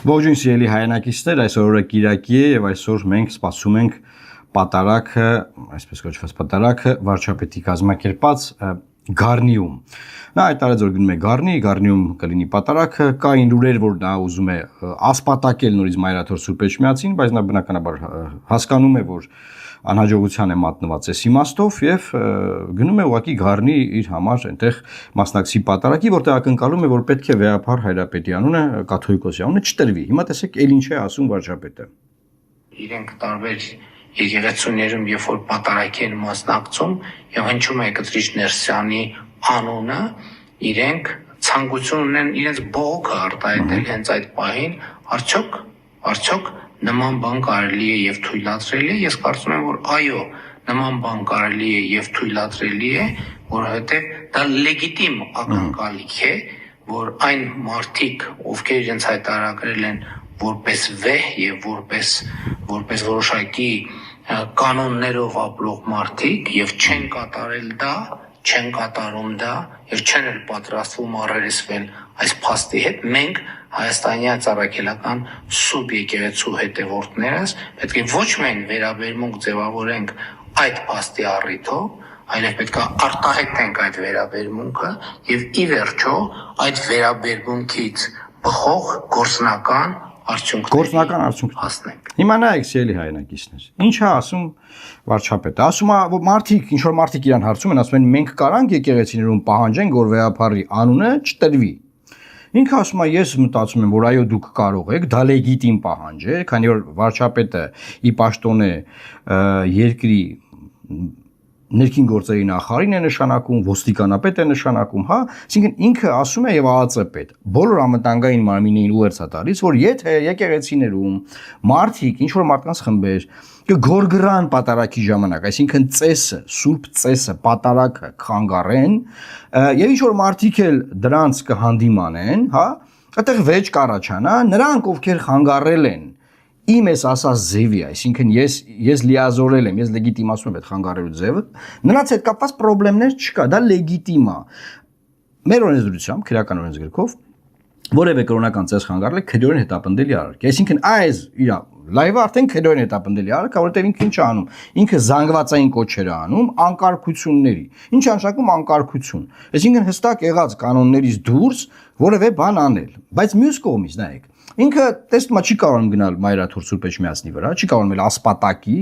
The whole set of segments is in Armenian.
Ողջույն սիրելի հայրենակիցներ, այսօր օրը Կիրակի է եւ այսօր մենք սպասում ենք պատարագը, այսպես կոչված պատարագը վարչապետի կազմակերպած Գառնիում։ Նա հայտարարեց, որ գնում է Գառնիում կլինի պատարագը, կային լուրեր, որ նա ուզում է ասպատակել նորից Մայրաթոր Սուրբ Էջմիածին, բայց նա բնականաբար հասկանում է, որ անհաջողության է մատնված այս իմաստով եւ գնում է ուղղակի Գառնի իր համար այնտեղ մասնակցի պատարագի, որտեղ ակնկալում է, որ պետք է Վեհափար Հայրապետի անունը, կաթողիկոսի անունը չտրվի։ Հիմա տեսեք, ել ինչ է ասում վարչապետը։ Իրենք տարբեր եկեղեցիներում, երբ որ պատարագի են մասնակցում եւ հնչում է Կտրիչ Ներսյանի անունը, իրենք ցանկություն ունեն իրենց բողոքը արտահայտել հենց այդ պահին, արդյոք նման բան կարելի է եւ թույլատրելի է։ Ես կարծում եմ, որ այո, նման բան կարելի է եւ թույլատրելի է, որովհետեւ դա լեգիտիմ ակնկալիք է, որ այն մարդիկ, ովքեր իրենց հայտարարել են որպես վեհ եւ որպես որոշակի կանոններով ապրող մարդիկ եւ չեն կատարում դա եւ չեն էլ պատրաստվում առերեսվել այս փաստի հետ, մենք հայաստանյան ծառայական սուրբ եկեղեցու հետևորդներս պետք է ոչ միայն վերաբերմունք ձևավորենք այդ փաստի առիթով, այլև պետք է արտահայտենք այդ վերաբերմունքը եւ ի վերջո այդ վերաբերմունքից բխող գործնական արդյունքներ հասնենք։ Հիմա նայեք սիրելի հայրենակիցներ, ինչ է ասում վարչապետը։ Ասում է, որ ինչ որ մարդիկ իրան հարցում են, ասում են մենք կարանք եկեղեցիներում պահանջենք, որ Վեհափարի անունը չտրվի։ Ինքը ասում է, ես մտածում եմ, որ այո դուք կարող եք, դա լեգիտիմ պահանջ է, քանի որ վարչապետը ի պաշտոն է երկրի ներքին գործերի նախարարին է նշանակում, ոստիկանապետ է նշանակում, հա, այսինքն ինքը ասում է եւ ԱԱԾ-պետ բոլոր անվտանգային մարմիններին ուղերձ է տալիս, որ եթե եկեղեցիներում մարդիկ, ինչ որ մարդկանց խմբեր կգորգրան պատարագի ժամանակ, այսինքն ծեսը, սուրբ ծեսը, պատարագը խանգարեն, եւ ինչ որ մարդիկ էլ դրանց կհանդիմանեն, հա, այդտեղ վեճ կառաջանա, նրանք ովքեր խանգարել են իմ ես ասած ձևի, այսինքն ես լիազորել եմ, ես լեգիտիմացնում եմ այդ խանգարելու ձևը, նրանց հետ կապված խնդիրներ չկա, դա լեգիտիմ է։ Մեր օրենսդրությամբ, քրեական օրենսգրքով որևէ կրոնական ծես խանգարել է քրեորեն հետապնդելի արարք։ Այսինքն այս իր լայվը արդեն քրեորեն հետապնդելի արարք, որովհետև ինքը ինչ է անում, ինքը զանգվածային կոչեր է անում անկարգությունների։ Ինչ է նշանակում անկարգություն։ Այսինքն հստակ եղած կանոններից դուրս որևէ բան անել։ Բայց մյուս կողմից նայեք, ինքը տեսնում է չի կարող գնալ Մայրաթոր Սուրբ Էջմիածնի վրա, չի կարող էլ ասպատակի,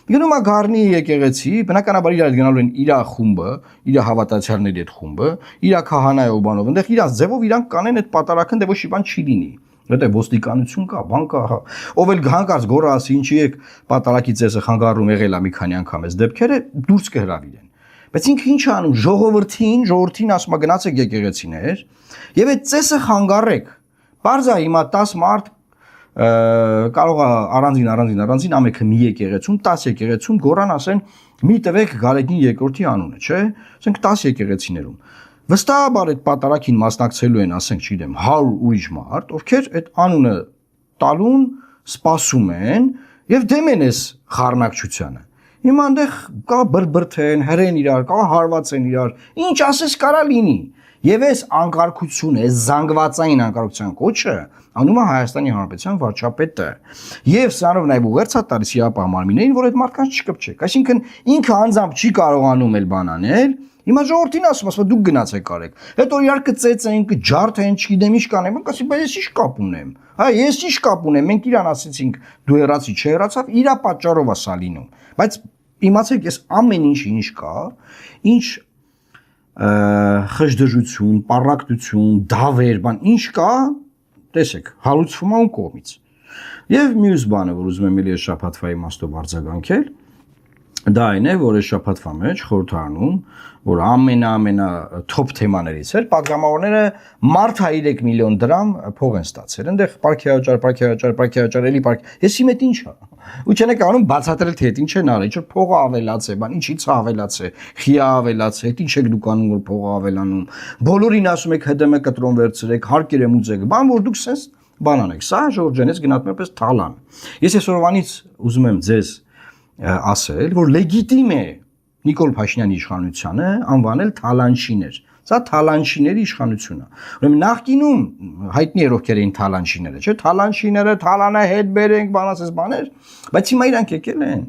գնում է Գառնի եկեղեցի, բնականաբար իրար գնալու են իր խումբը, իր հավատացյալների այդ խումբը, իր քահանայով բանով, այնտեղ իրաց ձևով իրանք կանեն այդ պատարագն, դե ոչ մի բան չի լինի։ Որտե ոստիկանություն կա, բան կա, հա։ Ով էլ հանկարծ գոռա ասի, ինչի եք պատարագի ծեսը խանգարում եղել է մի քանի անգամ այս դեպքերը, դուրս կհրավիրեն։ Բայց ինքը ինչ է անում, ժողովրդին ասում է գնացեք եկեղեցիներ եւ այդ ծեսը խանգարեք։ Բարձա հիմա 10 մարդ կարող է առանձին ամենքը մի եկեղեցում 10 եկեղեցում գորան ասեն մի տվեք Գարեգին երկրորդի անունը, չէ՞։ Ասենք 10 եկեղեցիներում։ Վստահաբար այդ պատարագին մասնակցելու են, ասենք, չգիտեմ, 100 ուրիշ մարդ, ովքեր այդ անունը տալուն սպասում են եւ դեմ են այս խառնակցությանը։ Հիմա այնտեղ կա բրբրթեն, հրեն իրար, կա հարվածեն իրար, ինչ ասես կարա լինի։ Եվ այս անկարգությունը, այս զանգվածային անկարգության կոչը անում է Հայաստանի Հանրապետության վարչապետը։ Եվ սրանով նաև ուղերձ է տալիս իրապահ մարմիններին, որ այդ մարդկանց չկպչեք։ Այսինքն ինքը անձամբ չի կարողանում էլ բան անել։ Հիմա ժողովրդին ասում, դուք գնացեք արեք։ Հետո իրար կծեծեն, կջարդեն, չգիտեմ ինչ կանեն, ասի, բայց ես ինչ կապ ունեմ։ Հա, ես ինչ կապ ունեմ։ Մենք իրան ասեցինք, դու հեռացի, չհեռացավ, իրա պատճառով է սա լինում։ Բայց իմացեք, ես ամեն ինչ կա, ինչ խժդժություն, պառակտություն, դավեր, բան, ինչ կա, տեսեք, հալուցվում է ում կողմից։ Եվ մյուս բանը, որ ուզում եմ էլի այս շաբաթվա իմաստով արձագանքել, դա այն է, որ այս շաբաթվա մեջ խորհրդարանում, որ ամենա թոփ թեմաներից էր, պատգամավորները մարդ 3 միլիոն դրամ փող են ստացել։ Այնտեղ պարքեաճար, էլի պարք։ Ես իմ հետ ինչ է։ Ու չեն եկանում բացատրել թե այդ ինչ են արել, ինչ փողը ավելաց է, բան, ինչից է ավելաց է, խիա ավելաց է, ինչ եք դուք անում, որ փողը ավելանում։ Բոլորին ասում եք ՀԴՄ կտրոն վերցրեք, հարկեր եմ ուծեք, բան որ դուք sense բան անեք։ Սա Ժորժ ջան, ես գնահատում եմ պես թալան։ Ես այսօրվանից ուզում եմ ձեզ ասել, որ լեգիտիմ է Նիկոլ Փաշինյանի իշխանությանը անվանել թալանչիներ։ Սա թալանչիների իշխանությունն է։ Ուրեմն նախկինում հայտնի էր ովքեր էին թալանչիները, չէ՞, թալանչիները, թալանը հետ բերենք, բանասես բաներ, բայց հիմա իրանք եկել են։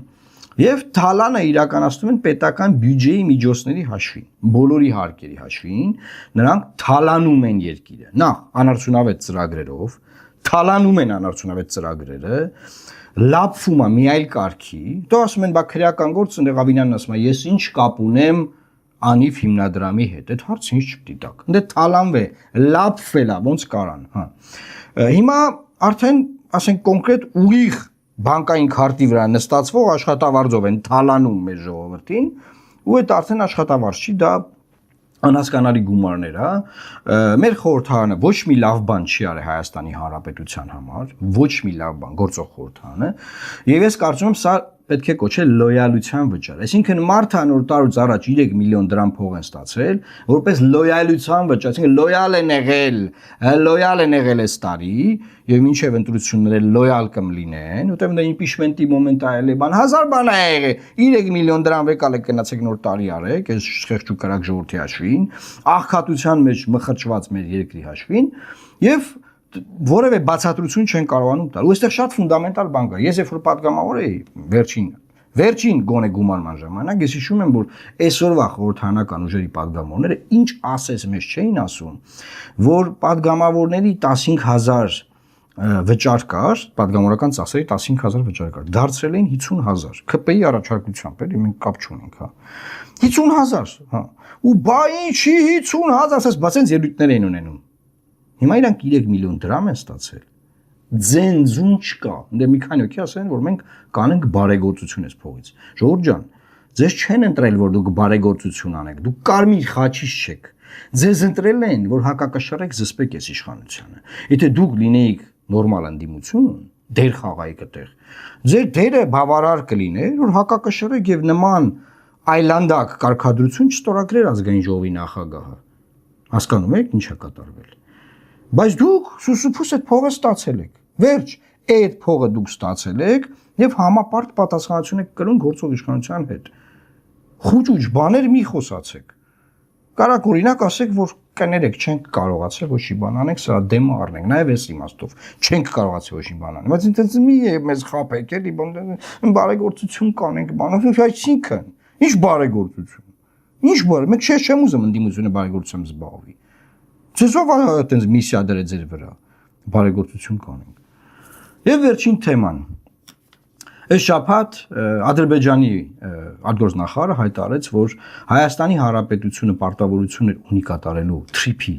Եվ թալանը իրականացնում են պետական բյուջեի միջոցների հաշվին, բոլորի հարկերի հաշվին, նրանք թալանում են երկիրը։ Նախ անարդյունավետ ծրագրերով, թալանում են անարդյունավետ ծրագրերը, լափվում է մի այլ կարգի, դու ասում են, բա քրեական գործ ընդեղ Ավինյանն ասում է, ես ինչ կապ ունեմ անիվ հիմնադրամի հետ, այդ հարցը ինչ չպետք է տակ։ Ընդ թալանվե, լափվել է, ոնց կարան, հա։ Հիմա արդեն, ասենք կոնկրետ ուղիղ բանկային քարտի վրա նստածվող աշխատավարձով են թալանում մեր ժողովրդին, ու այդ արդեն աշխատավարձ չի, դա անհասկանալի գումարներ է, մեր խորհրդարանը ոչ մի լավ բան չի արել Հայաստանի Հանրապետության համար, ոչ մի լավ բան, գործող խորհրդարանը, եւ ես կարծում եմ սա պետք է կոչել լոյալության վճար։ Այսինքն մարդը նոր տարուց առաջ 3 միլիոն դրամ փող են ստացել, որպես լոյալության վճար, այսինքն լոյալ են եղել այս տարի, եւ մինչեւ ընտրությունները լոյալ կմլինեն, որտեղ դա իմպիչմենտի մոմենտ այլ է բան, 1000 բան է եղել, 3 միլիոն դրամ վեկալ եք գնացեք նոր տարի արեք, այս խեղճ ու կրակ ժողովրդի հաշվին, աղքատության մեջ մխրճված մեր երկրի հաշվին, եւ որևէ բացատրություն չեն կարողանում տալ։ Ու այստեղ շատ ֆունդամենտալ բան կա։ Ես երբ որ պատգամավոր էի, վերջին գոնե գումարման ժամանակ, ես հիշում եմ, որ այսօրվա խորհրդարանական ուժերի պատգամավորները ինչ ասես մեզ չէին ասում, որ պատգամավորների 15000 վճար կար, պատգամավորական ծախսերի 15000 վճար կար։ Դարձրել էին 50000 ԿՊ-ի առաջարկությամբ, էլի մենք կապ չունենք, հա։ 50000, հա։ Ու բա ինչի 50000, ասես, բաց են ելույթներ էին ունենում։ Հիմա իրանք 3 միլիոն դրամ են ստացել։ Ձենձուն չկա։ Դե մի քանի օքի ասեն, որ մենք կանենք բարեգործություն այս փողից։ Ժողովուրդ ջան, ձեզ չեն ընտրել, որ դուք բարեգործություն անեք։ Դուք կարմիր խաչից չեք։ Ձեզ ընտրել են, որ հակակշռեք զսպեք այս իշխանությանը։ Եթե դուք լինեիք նորմալ ընդդիմություն, դեր խաղայիք այդտեղ։ Ձեր դերը բավարար կլիներ, որ հակակշռեք եւ նման այլանդակ կարգադրություն չստորագրեր ազգային ժողովի նախագահը։ Հասկանում եք ինչ է կատարվել։ Բայց դուք սուսուփուս այդ փողը ստացել եք։ Վերջ, այդ փողը դուք ստացել եք եւ համապարտ պատասխանատվություն եք կրում գործող իշխանության հետ։ Խուճուճ բաներ մի խոսացեք։ Կարակ օրինակ ասեք, որ կներեք, չենք կարողացել ոչ մի բան անենք, սա դեմ առնենք, նաեւ այս իմաստով չենք կարողացել ոչ մի բան անել։ Բայց ինձ մի մեզ խափեք, էլի բարեգործություն կանենք, բանով, այսինքն, ինչ բարեգործություն։ Ինչ բարե, մենք չեմ ուզում ընդդիմությունը բարեգործությամբ զբաղվի։ Ձեզով այդպես միսիա դրել ձեր վրա, բարեգործություն կանենք։ Եվ վերջին թեման։ Այս շաբաթ Ադրբեջանի արտգործնախարարը հայտարարեց, որ Հայաստանի Հանրապետությունը պարտավորություն ունի կատարելու TRIP-ի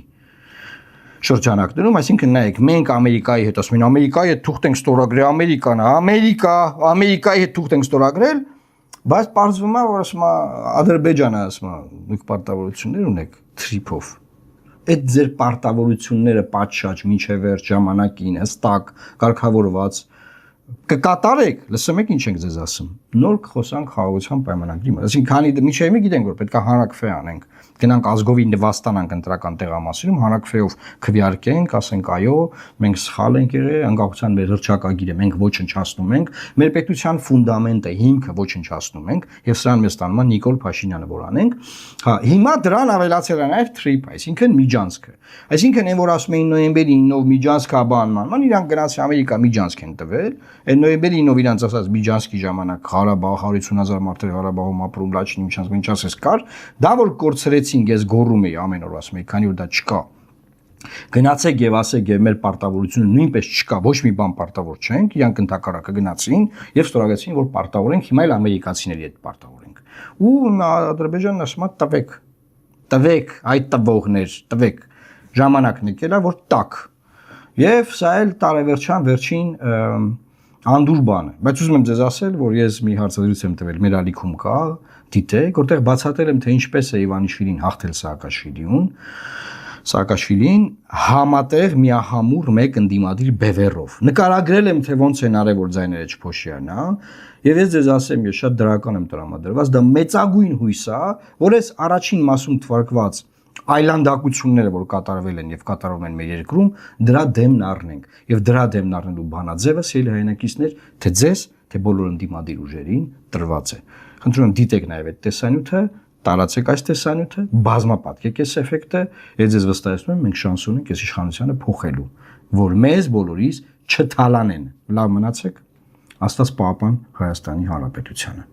շրջանակներում, այսինքն նայեք, մենք Ամերիկայի հետ ասում ենք, Ամերիկայի հետ թուղթ ենք ստորագրել, Ամերիկան, Ամերիկայի հետ թուղթ ենք ստորագրել, բայց պարզվում է, որ ասում է Ադրբեջանը ասում է, դուք պարտավորություններ ունեք TRIP-ով։ Այդ ձեր պարտավորությունները պատշաճ մինչև վերջ ժամանակին հստակ կարգավորված կկատարեք, լսում եք ինչ ենք ձեզ ասում։ Նոր կխոսանք խաղաղության պայմանագրի մասին։ Այսինքն քանի միջև մի գիտենք որ պետք է հանրակրվե անենք, գնանք ազգովին նվաստանանք ընտրական տեղամասերում, հանրակրվեով քվեարկենք, ասենք այո, մենք սխալ ենք եղել, անկախության մեր հռչակագիրը մենք ոչնչացնում ենք, մեր պետության ֆունդամենտը, հիմքը ոչնչացնում ենք, եւ սրան մեզ տանում է Նիկոլ Փաշինյանը որ անենք։ Հա, հիմա դրան ավելացել է նաեւ TRIP, այսինքն միջանցքը։ Այսինքն այն որ ասում էին նոյեմբերի 9-ով միջանցքա բանման, իրանք գնացի Ամերիկա միջանցք են տվել, այն նոյեմբերի 9-ով իրանք ասած միջանցքի ժամանակ Ղարաբաղ 150,000 մարդեր Ղարաբաղում ապրում լաչին միջանցք ինչ ասես կար, դա որ կորցրեցինք, ես գոռում էի ամեն օր ասում էի, քանի որ դա չկա։ Գնացեք եւ ասեք եւ մեր պարտավորությունը նույնպես չկա, ոչ մի բան պարտավոր չենք, իրանք ընդհակառակը գնացին եւ ստորագրեցին, որ պարտավոր ենք, հիմա էլ ամերիկացիների հետ պարտավոր ենք։ Ու Ադրբեջանն ասում է տվեք, այդ տվողներ, տվեք։ Ժամանակն եկել է, որ տակ։ Եվ սա էլ տարեվերջան վերջին անդուր բան է։ Բայց ուզում եմ ձեզ ասել, որ ես մի հարցազրույց եմ տվել մեր ալիքում կա, դիտեք, որտեղ բացատրել եմ, թե ինչպես է Իվանիշվիլին հաղթել Սաակաշվիլին համատեղ միահամուռ մեկ ընդդիմադիր բևեռով։ Նկարագրել եմ, թե ոնց են արել, որ ձայները չփոշիանա, եւ ես ձեզ ասեմ, ես շատ դրական եմ տրամադրված, դա մեծագույն հույս է, որ այս առաջին մասում թվարկված այլանդակությունները, որ կատարվել են եւ կատարվում են մեր երկրում, դրա դեմն առնենք եւ դրա դեմն առնելու բանաձևը սիրելի հայրենակիցներ, թե ձեզ, թե բոլոր ընդդիմադիր ուժերին տրված է։ Խնդրում եմ դիտեք նաև այդ տեսանյութը, տարածեք այս տեսանյութը, բազմապատկեք այս էֆեկտը, եւ ձեզ վստահեցնում եմ մենք շանս ունենք այս իշխանությանը փոխելու, որ մեզ բոլորիս չթալանեն։ Լավ մնացեք, Աստված պահապան Հայաստանի Հանրապետությանը։